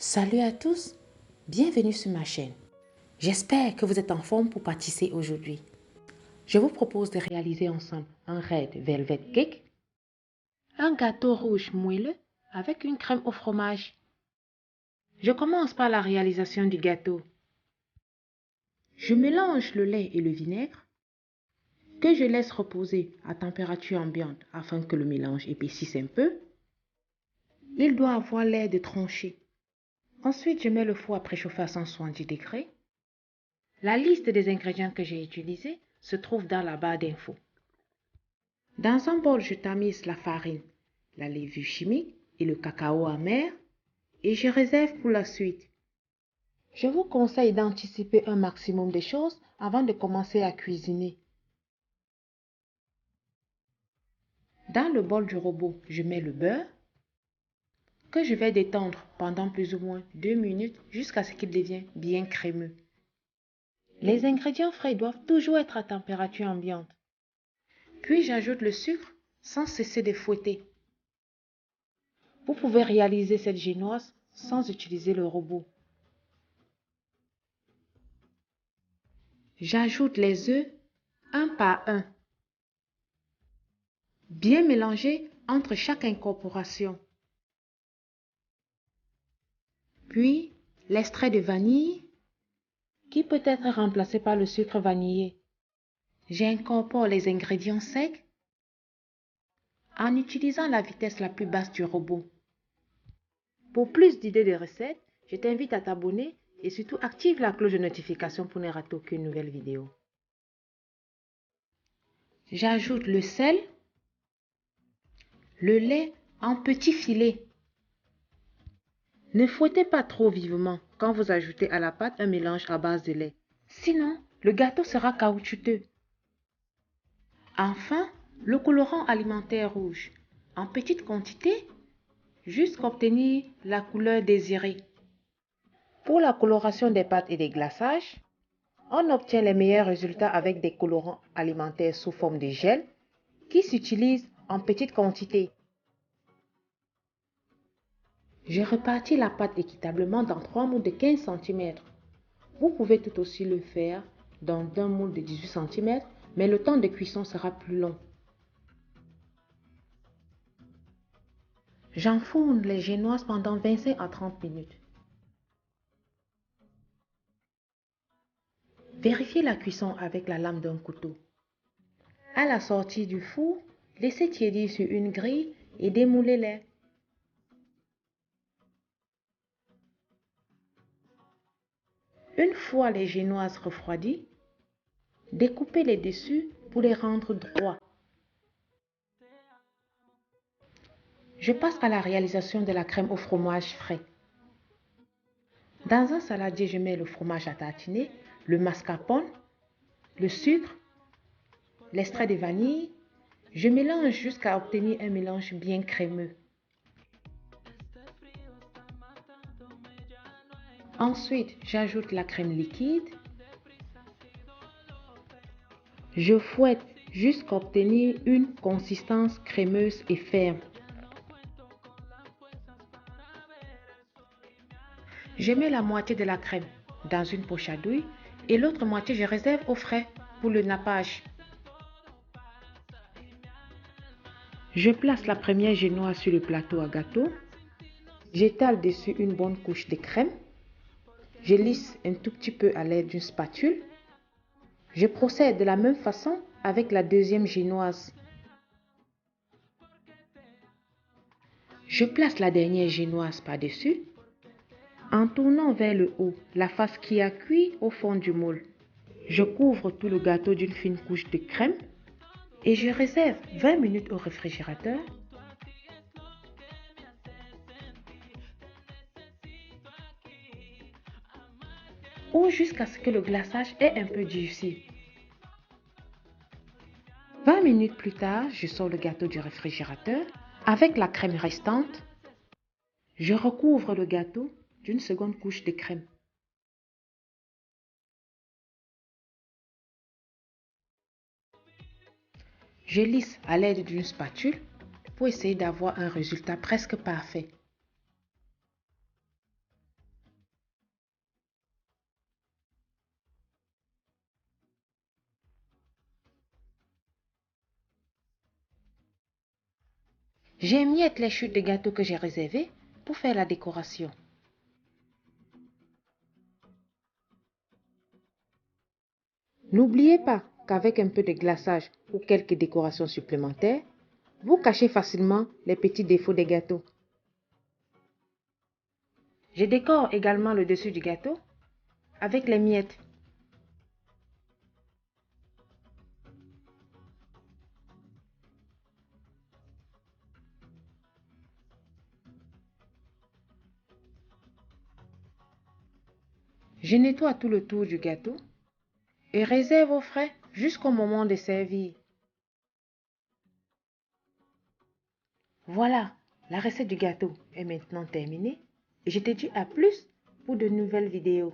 Salut à tous, bienvenue sur ma chaîne. J'espère que vous êtes en forme pour pâtisser aujourd'hui. Je vous propose de réaliser ensemble un Red Velvet Cake, un gâteau rouge moelleux avec une crème au fromage. Je commence par la réalisation du gâteau. Je mélange le lait et le vinaigre que je laisse reposer à température ambiante afin que le mélange épaississe un peu. Il doit avoir l'air de trancher. Ensuite, je mets le four à préchauffer à 170 degrés. La liste des ingrédients que j'ai utilisés se trouve dans la barre d'infos. Dans un bol, je tamise la farine, la levure chimique et le cacao amer et je réserve pour la suite. Je vous conseille d'anticiper un maximum de choses avant de commencer à cuisiner. Dans le bol du robot, je mets le beurre que je vais détendre pendant plus ou moins 2 minutes jusqu'à ce qu'il devienne bien crémeux. Les ingrédients frais doivent toujours être à température ambiante. Puis j'ajoute le sucre sans cesser de fouetter. Vous pouvez réaliser cette génoise sans utiliser le robot. J'ajoute les œufs un par un, bien mélangés entre chaque incorporation. Puis l'extrait de vanille qui peut être remplacé par le sucre vanillé. J'incorpore les ingrédients secs en utilisant la vitesse la plus basse du robot. Pour plus d'idées de recettes, je t'invite à t'abonner et surtout active la cloche de notification pour ne rater aucune nouvelle vidéo. J'ajoute le sel, le lait en petits filets. Ne fouettez pas trop vivement quand vous ajoutez à la pâte un mélange à base de lait. Sinon, le gâteau sera caoutchouteux. Enfin, le colorant alimentaire rouge en petite quantité jusqu'à obtenir la couleur désirée. Pour la coloration des pâtes et des glaçages, on obtient les meilleurs résultats avec des colorants alimentaires sous forme de gel qui s'utilisent en petite quantité. Je répartis la pâte équitablement dans 3 moules de 15 cm. Vous pouvez tout aussi le faire dans un moule de 18 cm, mais le temps de cuisson sera plus long. J'enfourne les génoises pendant 25 à 30 minutes. Vérifiez la cuisson avec la lame d'un couteau. À la sortie du four, laissez tiédir sur une grille et démoulez-les. Une fois les génoises refroidies, découpez les dessus pour les rendre droits. Je passe à la réalisation de la crème au fromage frais. Dans un saladier, je mets le fromage à tartiner, le mascarpone, le sucre, l'extrait de vanille. Je mélange jusqu'à obtenir un mélange bien crémeux. Ensuite, j'ajoute la crème liquide. Je fouette jusqu'à obtenir une consistance crémeuse et ferme. Je mets la moitié de la crème dans une poche à douille et l'autre moitié je réserve au frais pour le nappage. Je place la première génoise sur le plateau à gâteau. J'étale dessus une bonne couche de crème. Je lisse un tout petit peu à l'aide d'une spatule. Je procède de la même façon avec la deuxième génoise. Je place la dernière génoise par-dessus en tournant vers le haut la face qui a cuit au fond du moule. Je couvre tout le gâteau d'une fine couche de crème et je réserve 20 minutes au réfrigérateur. Ou jusqu'à ce que le glaçage ait un peu durci. 20 minutes plus tard, je sors le gâteau du réfrigérateur. Avec la crème restante, je recouvre le gâteau d'une seconde couche de crème. Je lisse à l'aide d'une spatule pour essayer d'avoir un résultat presque parfait. J'émiette les chutes de gâteau que j'ai réservées pour faire la décoration. N'oubliez pas qu'avec un peu de glaçage ou quelques décorations supplémentaires, vous cachez facilement les petits défauts des gâteaux. Je décore également le dessus du gâteau avec les miettes. Je nettoie tout le tour du gâteau et réserve au frais jusqu'au moment de servir. Voilà, la recette du gâteau est maintenant terminée et je te dis à plus pour de nouvelles vidéos.